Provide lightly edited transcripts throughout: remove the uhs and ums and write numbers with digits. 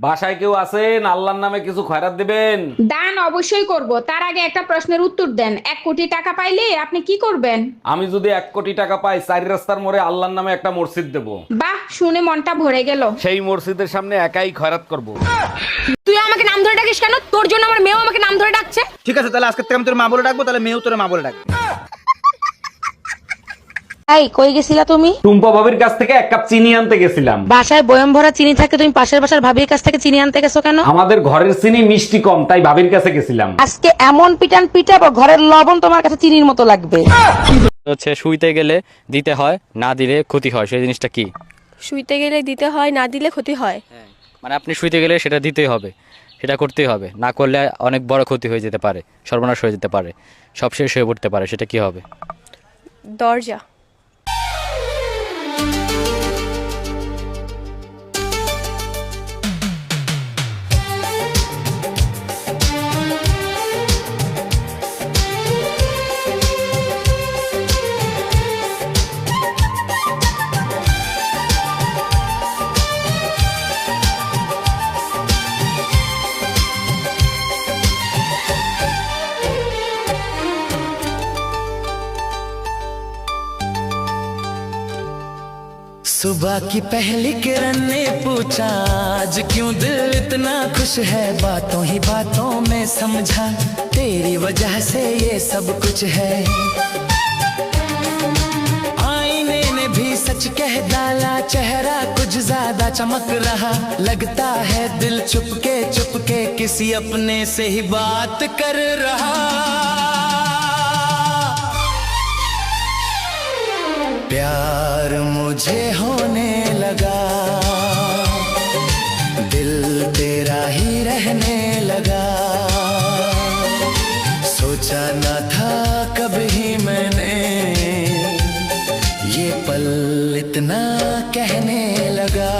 বাসায় কেউ আছেন? আল্লাহর নামে কিছু খয়রাত দিবেন। দান অবশ্যই করব, তার আগে একটা প্রশ্নের উত্তর দেন। 1 কোটি টাকা পাইলে আপনি কি করবেন? আমি যদি 1 কোটি টাকা পাই, 4 রাস্তার মোড়ে আল্লাহর নামে একটা মসজিদ দেব। বাহ, শুনে মনটা ভরে গেল। সেই মসজিদের সামনে একাই খয়রাত করব। তুই আমাকে নাম ধরে ডাকিস কেন? তোর জন্য আমার মেয়েও আমাকে নাম ধরে ডাকছে। ঠিক আছে, তাহলে আজকে থেকে আমি তোর মা বলে ডাকবো, তাহলে মেয়েও তোর মা বলে ডাকবে। এই কই গেছিলা তুমি? টুম্পা ভাবির কাছ থেকে 1 কাপ চিনি আনতে গেছিলাম। বাসায় বয়ম ভরা চিনি থাকে, তুমি পাশের বাসার ভাবির কাছ থেকে চিনি আনতে গেছো কেন? আমাদের ঘরের চিনি মিষ্টি কম, তাই ভাবির কাছে গেছিলাম। আজকে এমন পিটান পিটাবো, ঘরের লবণ তোমার কাছে চিনির মতো লাগবে। হচ্ছে শুইতে গেলে দিতে হয়, না দিলে ক্ষতি হয়, সেই জিনিসটা কি? শুইতে গেলে দিতে হয়, না দিলে ক্ষতি হয়। মানে আপনি শুইতে গেলে সেটা দিতেই হবে, সেটা করতেই হবে, না করলে অনেক বড় ক্ষতি হয়ে যেতে পারে, সর্বনাশ হয়ে যেতে পারে, সব শেষ হয়ে পড়তে পারে, সেটা কি হবে? দরজা। सुबह की पहली किरण ने पूछा आज क्यों दिल इतना खुश है, बातों ही बातों में समझा तेरी वजह से ये सब कुछ है। आईने ने भी सच कह डाला, चेहरा कुछ ज्यादा चमक रहा, लगता है दिल चुपके किसी अपने से ही बात कर रहा। प्यार मुझे होने लगा, दिल तेरा ही रहने लगा, सोचा न था कभी मैंने ये पल इतना कहने लगा।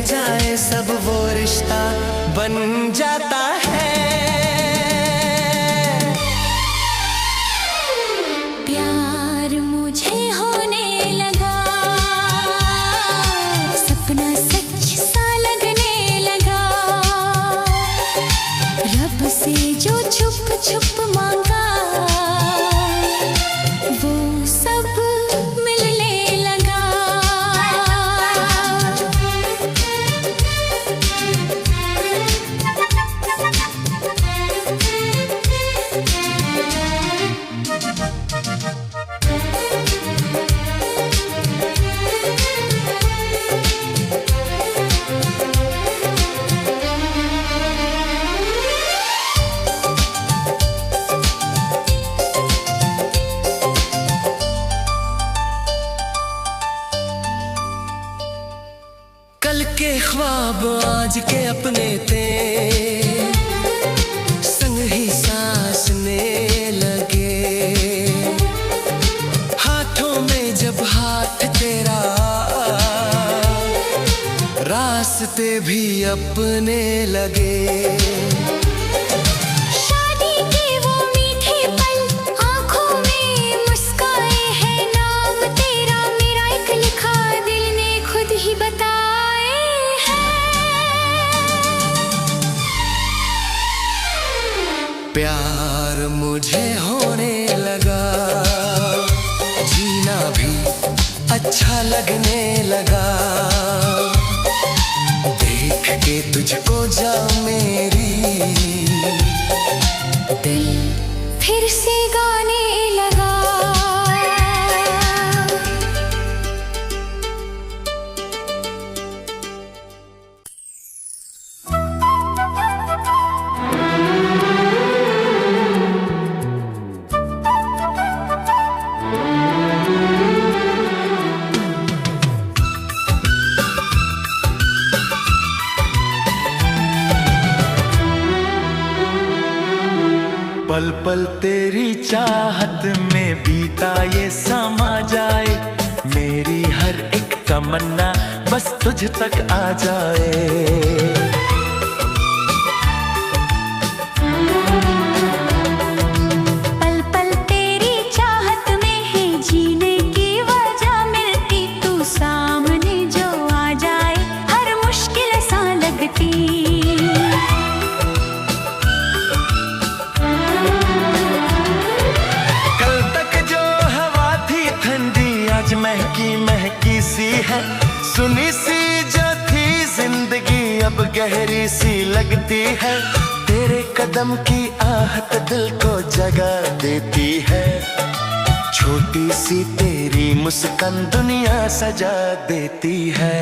जाए सब वो रिश्ता बन जाता है। प्यार मुझे होने लगा, सपना सच सा लगने लगा, रब से जो छुप छुप मांगा वो सब मिलने लगा। कल के ख्वाब आज के अपने थे, संग ही सांसने लगे, हाथों में जब हाथ तेरा रास्ते भी अपने लगे। प्यार मुझे होने लगा, जीना भी अच्छा लगने लगा, देख के तुझको जा मेरी दिल फिर से गाने लगा। पल पल तेरी चाहत में बीता ये समा जाए, मेरी हर एक तमन्ना बस तुझ तक आ जाए। पल पल तेरी चाहत में है जीने की वजह मिलती, तू सामने जो आ जाए हर मुश्किल सा लगती। कल तक जो हवा थी ठंडी आज महकी महकी सी है, सुनी सी जो थी जिंदगी अब गहरी सी लगती है। तेरे कदम की आहट दिल को जगा देती है, छोटी सी तेरी मुस्कान दुनिया सजा देती है।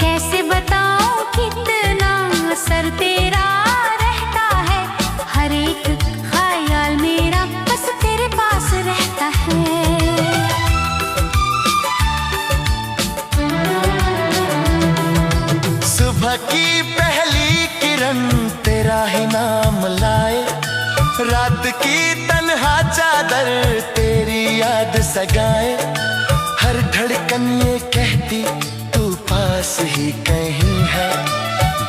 कैसे बताऊं कितना असर तेरा रहता है, हर एक ख्याल मेरा बस तेरे पास रहता है। सुबह की पहली किरण तेरा ही नाम लाए, रात की तन्हा चादर तेरी याद सगाए। हर धड़कन ये कहती तू पास ही कहीं है,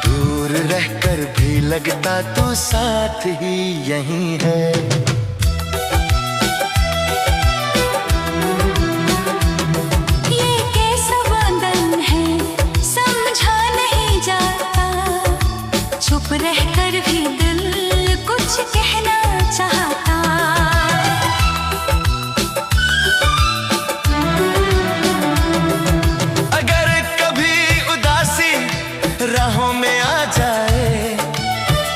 दूर रहकर भी लगता तू साथ ही यहीं है। ये कैसा बंधन है समझा नहीं जाता, चुप रहकर भी दिल कुछ कहना चाहता। अगर कभी उदासी राहों में आ जाए,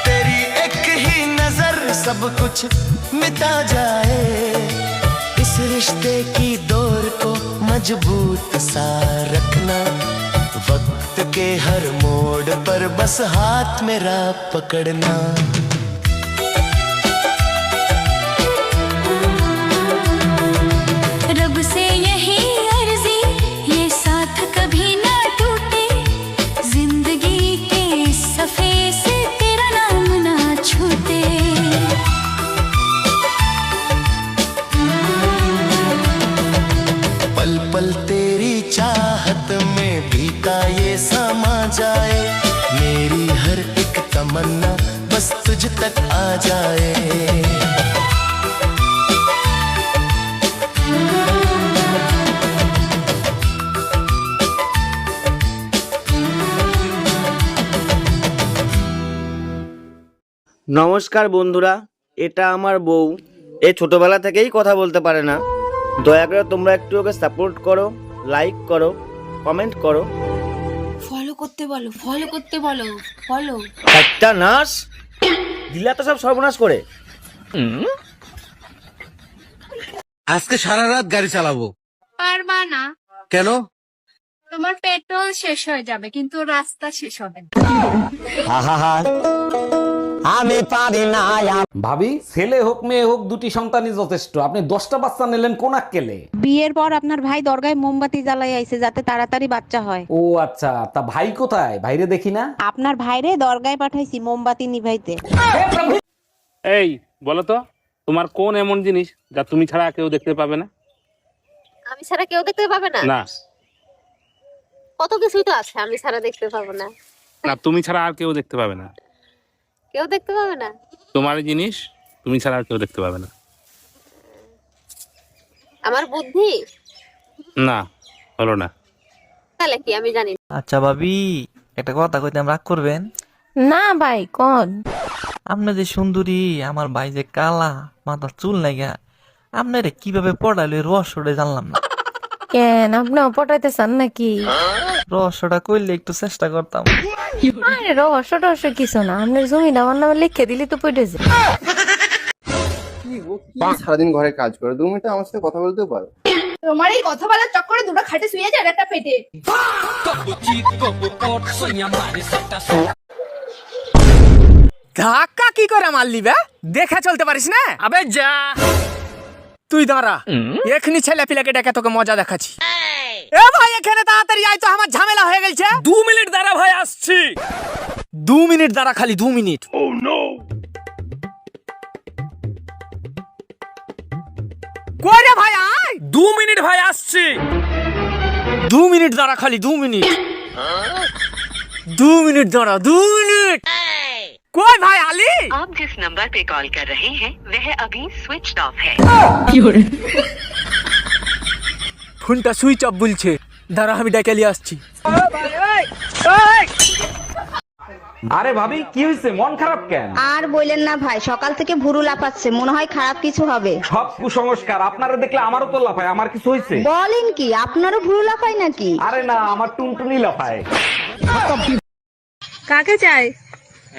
तेरी एक ही नजर सब कुछ मिटा जाए। इस रिश्ते की डोर को मजबूत सा रखना, वक्त के हर मोड़ पर बस हाथ मेरा पकड़ना। रब से यही अर्जी ये साथ कभी ना टूटे, जिंदगी के सफे से तेरा नाम ना छूटे। पल पल तेरी चाहत में बीता ये समा जाए, मेरी हर एक तमन्ना बस तुझ तक आ जाए। নমস্কার বন্ধুরা, এটা আমার বউ। এ ছোটবেলা থেকেই কথা বলতে পারে না। দয়া করে তোমরা একটু ওকে সাপোর্ট করো, লাইক করো, কমেন্ট করো। ফলো করতে বলো, ফলো করতে বলো, ফলো। একটা নাশ দিলা তো সব সর্বনাশ করে। আজকে সারা রাত গাড়ি চালাবো। পারবা না, কেন? তোমার পেট্রোল শেষ হয়ে যাবে কিন্তু রাস্তা শেষ হবে না। আমি পারি না। ভাবি, ছেলে হোক মেয়ে হোক দুটি সন্তানই যথেষ্ট। আপনি 10টা বাচ্চা নিলেন কোন আক্কেলে? বিয়ের পর আপনার ভাই দরগায় মোমবাতি জ্বালাই আইছে যাতে তাড়াতাড়ি বাচ্চা হয়। ও আচ্ছা, তা ভাই কোথায়? ভাইরে দেখি না। আপনার ভাইরে দরগায় পাঠাইছি মোমবাতি নিভাইতে। এই বলো তো, তোমার কোন এমন জিনিস যা তুমি ছাড়া কেউ দেখতে পাবে না? আমি ছাড়া কেউ দেখতে পাবে না? না কত কিছুই তো আছে আমি ছাড়া দেখতে পাবো না। না, তুমি ছাড়া আর কেউ দেখতে পাবে না। কেউ দেখতে পাবে না? তোমার জিনিস তুমি ছাড়া আর কেউ দেখতে পাবে না। আমার বুদ্ধি? না, হলো না। তাহলে কি আমি জানি না। আচ্ছা ভাবি, একটা কথা কইতে রাগ করবেন না ভাই, কোন? আপনি যে সুন্দরী, আমার ভাই যে কালা, মাথার চুল নাইগা, আপনারে কিভাবে পড়াইলো এই রহস্যটা জানলাম না। কেন, আপনি পটাইতে চান নাকি? রহস্যটা কইলে একটু চেষ্টা করতাম। আরে রহস্য টহস্য কিছু না, আপনার জমিটা আমার নামে লিখে দিলে তো পড়েছে। সারাদিন ঘরে কাজ করে, 2 মিনিট আমার সাথে কথা বলতেও পারো। তোমার এই কথা বলার চক্করে দুটো খাটে শুয়ে যায় একটা পেটে। ধাক্কা কি করে মারলি বে? দেখে চলতে পারিস না? আবে যা, তুই দাঁড়া, এখনি ছেলে পিলাকে ডেকে তোকে মজা দেখাচ্ছি। এ ভাই এখানে তাড়াতাড়ি আয় তো, আমার ঝামেলা হয়ে গেছে। 2 মিনিট দাঁড়া ভাই, আসছি। 2 মিনিট দাঁড়া, খালি 2 মিনিট। কই রে ভাই আয়। 2 মিনিট ভাই, আসছি। 2 মিনিট দাঁড়া, খালি 2 মিনিট। 2 মিনিট দাঁড়া, 2 মিনিট। কই ভাই আলী? आप जिस नंबर पे कॉल कर रहे हैं वह अभी स्विच ऑफ है। ফোনটা সুইচ অফ বলছে, দাঁড়া আমি ডেকে নিয়ে আসছি। আরে ভাবি কি হয়েছে, মন খারাপ কেন? আর বললেন না ভাই, সকাল থেকে ভুরু লাফাচ্ছে, মনে হয় খারাপ কিছু হবে। সব কুসংস্কার, আপনারা দেখলে আমারও তো লাফায়। আমার কিছু হয়েছে? বলেন কি, আপনারও ভুরু লাফায় নাকি? আরে না, আমার টুনটুনি লাফায়। কাকে চাই?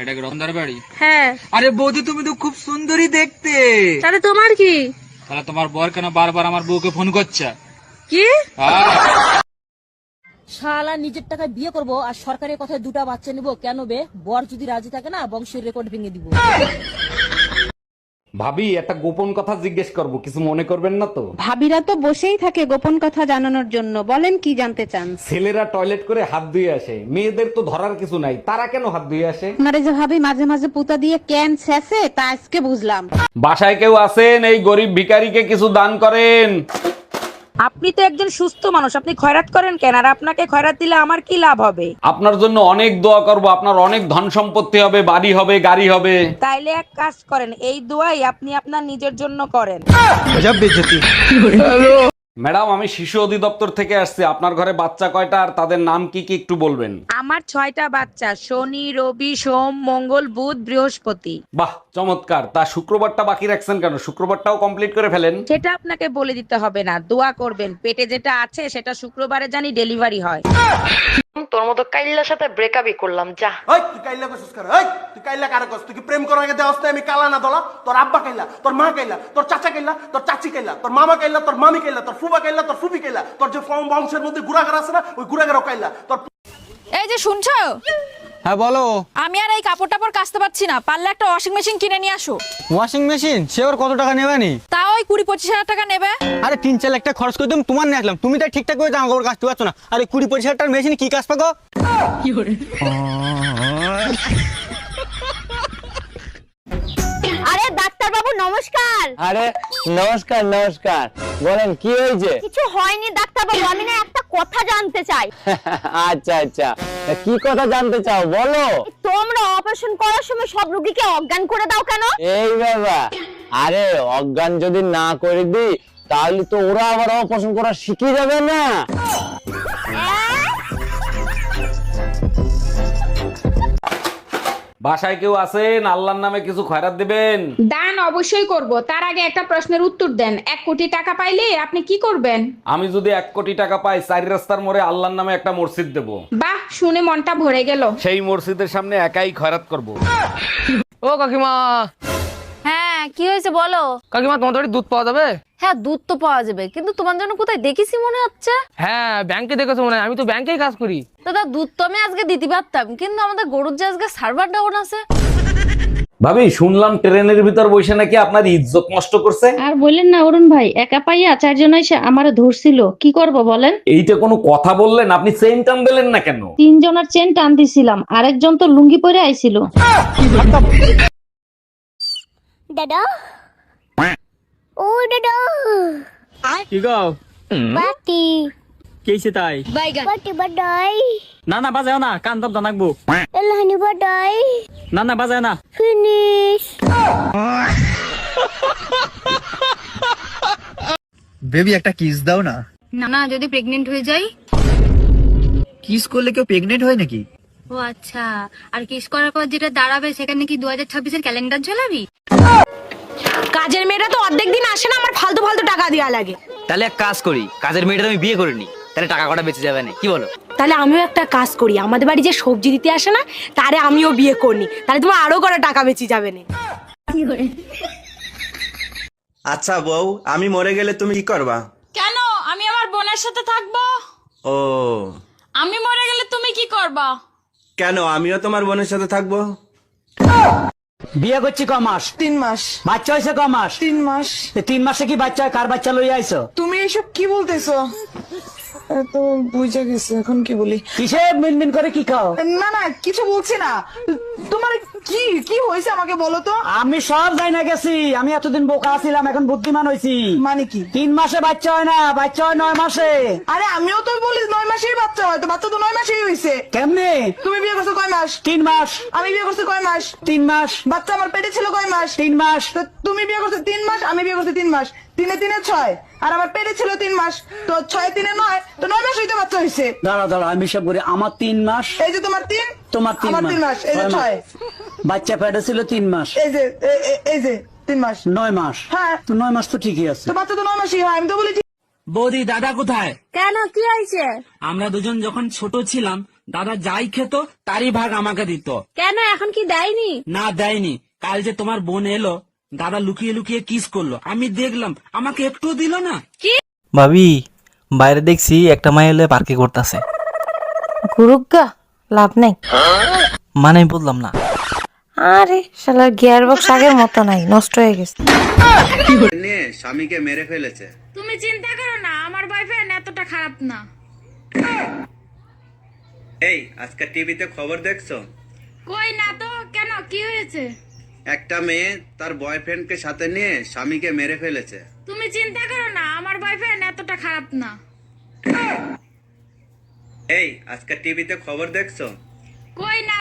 এটা কি রতনদার বাড়ি? হ্যাঁ। আরে বৌদি তুমি তো খুব সুন্দরী দেখতে। তাহলে তোমার কি? তাহলে তোমার বর কেন বারবার আমার বউকে ফোন করছে? কি? শালা নিজের টাকায় বিয়ে করব আর সরকারের কথায় 2টা বাচ্চা নিব কেন বে? বর যদি রাজি থাকে না, বংশের রেকর্ড ভেঙে দিব। ভাবি একটা গোপন কথা জিজ্ঞেস করব, কিছু মনে করবেন না তো? ভাবিরা তো বসেই থাকে গোপন কথা জানানোর জন্য, বলেন কি জানতে চান? ছেলেরা টয়লেট করে হাত ধুয়ে আসে, মেয়েদের তো ধরার কিছু নাই, তারা কেন হাত ধুয়ে আসে? আপনারা যে ভাবি মাঝে মাঝে পুতা দিয়ে ক্যান ছেঁচে, তা আজকে বুঝলাম। বাসায় কেউ আছেন? এই গরিব ভিখারিকে কিছু দান করেন। আপনি তো একজন সুস্থ মানুষ, আপনি খয়রাত করেন কেন? আর আপনাকে খয়রাত দিলে আমার কি লাভ হবে? আপনার জন্য অনেক দোয়া করব, আপনার অনেক ধন সম্পত্তি হবে, বাড়ি হবে, গাড়ি হবে। তাইলে এক কাজ করেন, এই দোয়াই আপনি আপনার নিজের জন্য করেন। ম্যাডাম, আমি শিশু অধিদপ্তর থেকে আসছি। আপনার ঘরে বাচ্চা কয়টা আর তাদের নাম কি কি একটু বলবেন? আমার 6টা বাচ্চা, শনি, রবি, সোম, মঙ্গল, বুধ, বৃহস্পতি। বাহ, চমৎকার। তা শুক্রবারটা বাকি রাখছেন কেন? শুক্রবারটাও কমপ্লিট করে ফেলেন। সেটা আপনাকে বলে দিতে হবে না, দোয়া করবেন পেটে যেটা আছে সেটা শুক্রবারে জানি ডেলিভারি হয়। তোর মতো কাইল্লার সাথে ব্রেকআপই করলাম, যা। ওই তুই কাইল্লা কইছিস কারে? ওই তুই কাইল্লা কারে কইছিস? তুই কি প্রেম করার আগে দেওয়াস আমি কালা না দলা? তোর আব্বা কাইল্লা, তোর মা কাইল্লা, তোর চাচা কাইল্লা, তোর চাচি কাইল্লা, তোর মামা কাইল্লা, তোর মামি কাইল্লা, তোর ফুবা কাইল্লা, তোর ফুফি কাইল্লা, তোর যে বংশের মধ্যে গুড়াগার আছে না, ওই গুড়াগারও কাইল্লা। তোর এই যে শুনছো? হ্যাঁ বলো। আমি আর এই কাপড় টাপড় কাচতে পারছি না, পারলে একটা ওয়াশিং মেশিন কিনে নিয়ে আসো। ওয়াশিং মেশিন সে ওর কত টাকা নেবে নি? তাও ওই 20-25 হাজার টাকা নেবে। আরে 3-4 লাখ টাকা খরচ করে তুমি তোমার নিয়ে আসলাম, তুমি তাই ঠিকঠাক করে জামা কাপড় কাচতে পারছো না। আরে 20-25 হাজার টাকার মেশিন কি কাজ পাগো? আরে ডাক্তার বাবু নমস্কার। আরে নমস্কার নমস্কার, বলেন কি হয়েছে? কিছু হয়নি ডাক্তার বাবু, আমি না একটা কথা জানতে চাই। আচ্ছা আচ্ছা, তা কি কথা জানতে চাও বলো। তোমরা অপারেশন করার সময় সব রোগীকে অজ্ঞান করে দাও কেন? এই বাবা, আরে অজ্ঞান যদি না করে দিই তাহলে তো ওরা আবার অপারেশন করা শিখে যাবে না। বাসায় কেউ আছেন? আল্লাহর নামে কিছু খয়রাত দিবেন। দান অবশ্যই করব, তার আগে একটা প্রশ্নের উত্তর দেন। 1 কোটি টাকা পাইলে আপনি কি করবেন? আমি যদি 1 কোটি টাকা পাই, 4 রাস্তার মোড়ে আল্লাহর নামে একটা মসজিদ দেব। বাহ, শুনে মনটা ভরে গেল। সেই মসজিদের সামনে একাই খয়রাত করব। ও কাকিমা। হ্যাঁ কি হয়েছে বলো? কাকিমা তোমার বাড়ি দুধ পাওয়া যাবে? হ্যাঁ দুধ তো পাওয়া যাবে, কিন্তু তোমার জন্য কোথায় দেখেছি মনে হচ্ছে। হ্যাঁ ব্যাংকে দেখেছো মনে হয়, আমি তো ব্যাংকেই কাজ করি। দাদা দুধ তো আমি আজকে দিতে পারতাম, কিন্তু আমাদের গরুর যে আজকে সার্ভার ডাউন আছে। ভাবি, শুনলাম ট্রেনের ভিতর বসে নাকি আপনার ইজ্জত নষ্ট করছে। আর বললেন না অরুণ ভাই, একা পাইয়া 4 জন এসে আমারে ধরছিল, কি করব বলেন? এইটা কোনো কথা বললেন? আপনি চেইন টান দিলেন না কেন? 3 জনের চেন টান দিছিলাম, আরেকজন তো লুঙ্গি পরে আইছিল। দাদা ও দাদা কি গো? বাটি কেইছে তাই? বাটি বাডাই না না বাজাও না, কান দব জানাকবো। এলহানি বাডাই না না বাজাও না। ফিনিশ। বেবি একটা কিস দাও না। না না, যদি প্রেগনেন্ট হয়ে যাই? কিস করলে কেউ প্রেগনেন্ট হয় নাকি? ও আচ্ছা, আর কিস করার পর যেটা দাঁড়াবে সেখানে কি 2026-এর ক্যালেন্ডার ঝোলাবি? কাজের মেয়েরা তো অর্ধেক দিন আসে না, আমার ফালতু ফালতু টাকা দেওয়া লাগে। তাহলে এক কাজ করি, কাজের মেয়েটা আমি বিয়ে করে নি, তাহলে টাকা কটা বেঁচে যাবে না, কি বলো? তাহলে আমিও একটা কাজ করি, আমাদের বাড়ি যে সবজি দিতে আসে না, তারে আমিও বিয়ে করনি, তাহলে তোমার আরো করে টাকা বেঁচে যাবে না। আচ্ছা বউ, আমি মরে গেলে তুমি কি করবা? কেন? আমি আমার বোনের সাথে থাকবো। ও, আমি মরে গেলে তুমি কি করবা? কেন আমিও তোমার বোনের সাথে থাকবো। বিয়ে করছি ক মাস? 3 মাস। বাচ্চা হয়েছে ক মাস? 3 মাস। 3 মাসে কি বাচ্চা হয়? কার বাচ্চা লইয়া আইছো? তুমি এসব কি বলতেছো? তো বুঝে গেছে, এখন কি বলি? কিসে মিনমিন করে কি খাও? না না, কিছু বলছি না। তোমার কি কি হয়েছে আমাকে বলো তো। আমি সব যাই না গেছি, আমি এতদিন বোকা ছিলাম, এখন বুদ্ধিমান হয়েছি। মানে কি? 3 মাসে বাচ্চা হয় না, বাচ্চা হয় 9 মাসে। আরে আমিও তো বলি 9 মাসেই বাচ্চা হয়, তো বাচ্চা তো 9 মাসেই হয়েছে। কেমনে? তুমি বিয়ে করছো কয় মাস? 3 মাস। আমি বিয়ে করছি কয় মাস? 3 মাস। বাচ্চা আমার পেটে ছিল কয় মাস? 3 মাস। তো তুমি বিয়ে করছো 3 মাস, আমি বিয়ে করছি 3 মাস। 3 এ 3 এ 6, আর আমার পেটে ছিল 3 মাস, তো 6 এ 3 এ 9, তো 9 মাস হইতে বাচ্চা হয়েছে। দাঁড়া দাঁড়া, আমি সব করি। আমার 3 মাস, এই যে তোমার 3, তোমার 3 আমার 3 মাস, এই যে 6, বাচ্চা পেটে ছিল 3 মাস, এই যে এই যে 3 মাস, 9 মাস। হ্যাঁ, তো 9 মাস তো ঠিকই আছে। তো বাচ্চা তো 9 মাসই হয়, আমি তো বলি। বৌদি, দাদা কোথায়? কেন, কি হয়েছে? আমরা দুজন যখন ছোট ছিলাম, দাদা যাই খেত তারই ভাগ আমাকে দিত। কেন, এখন কি দেয়নি? না, দেয়নি। কাল যে তোমার বোন এলো, দাদা লুকিয়ে লুকিয়ে কিস করলো, আমি দেখলাম, আমাকে একটুও দিল না। ভাবি, বাইরে দেখছি একটা মাই এলে পার্কে করতেছে। গুরুগা, লাভ নাই। মানে আমি বললাম না। আরে শালার গিয়ার বক্স আগের মতো নাই, নষ্ট হয়ে গেছে। স্বামীকে মেরে ফেলেছে। তুমি চিন্তা করো না, আমার বয়ফ্রেন্ড এতটা খারাপ না। এই, আজকে টিভিতে খবর দেখছো? কই না তো, কেন, কি হয়েছে? একটা মেয়ে তার বয়ফ্রেন্ডকে সাথে নিয়ে স্বামীকে মেরে ফেলেছে। তুমি চিন্তা করো না, আমার বয়ফ্রেন্ড এতটা খারাপ না। এই, আজকে টিভিতে খবর দেখছো? কই না।